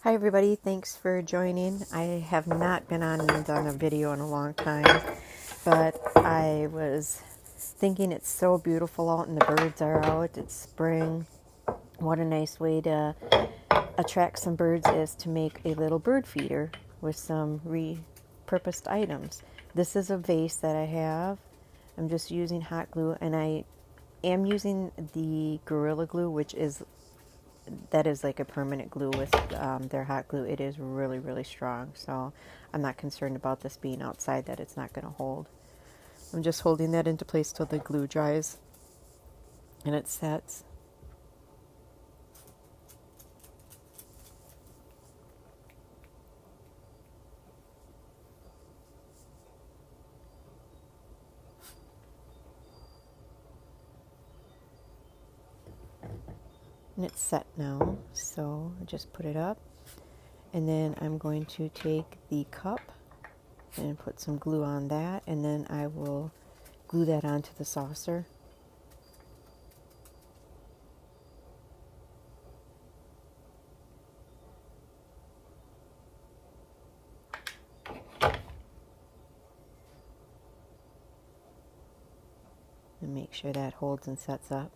Hi everybody, thanks for joining. I have not been on and done a video in a long time, but I was thinking it's so beautiful out and the birds are out. It's spring. What a nice way to attract some birds is to make a little bird feeder with some repurposed items. This is a vase that I have. I'm just using hot glue, and I am using the Gorilla Glue, which is like a permanent glue with their hot glue. It is really, really strong, so I'm not concerned about this being outside that it's not going to hold. I'm just holding that into place till the glue dries and it sets. And it's set now, so I just put it up, and then I'm going to take the cup and put some glue on that, and then I will glue that onto the saucer. And make sure that holds and sets up.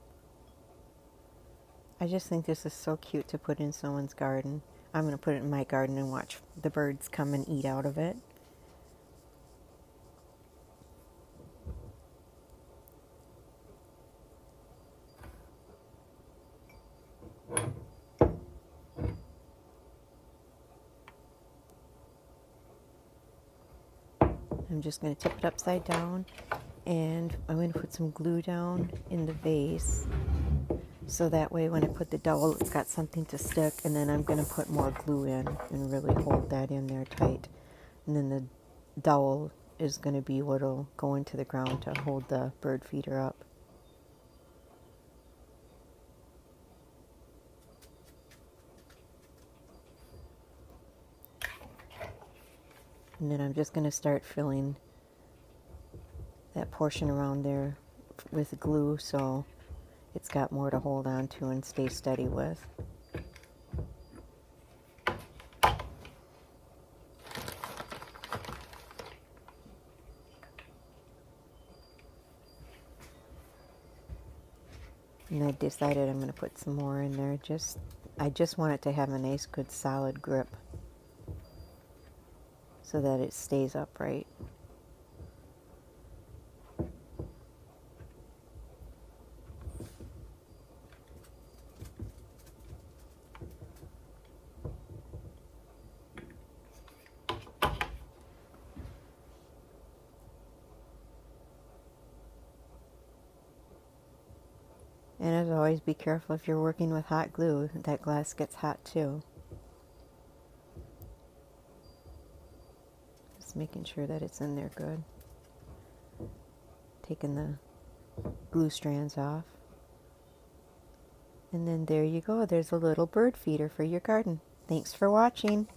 I just think this is so cute to put in someone's garden. I'm going to put it in my garden and watch the birds come and eat out of it. I'm just going to tip it upside down, and I'm going to put some glue down in the vase so that way when I put the dowel it's got something to stick, and then I'm going to put more glue in and really hold that in there tight, and then the dowel is going to be what will go into the ground to hold the bird feeder up. And then I'm just going to start filling that portion around there with glue so it's got more to hold on to and stay steady with. And I decided I'm going to put some more in there. I just want it to have a nice, good, solid grip so that it stays upright. And as always, be careful if you're working with hot glue. That glass gets hot too. Just making sure that it's in there good. Taking the glue strands off. And then there you go. There's a little bird feeder for your garden. Thanks for watching.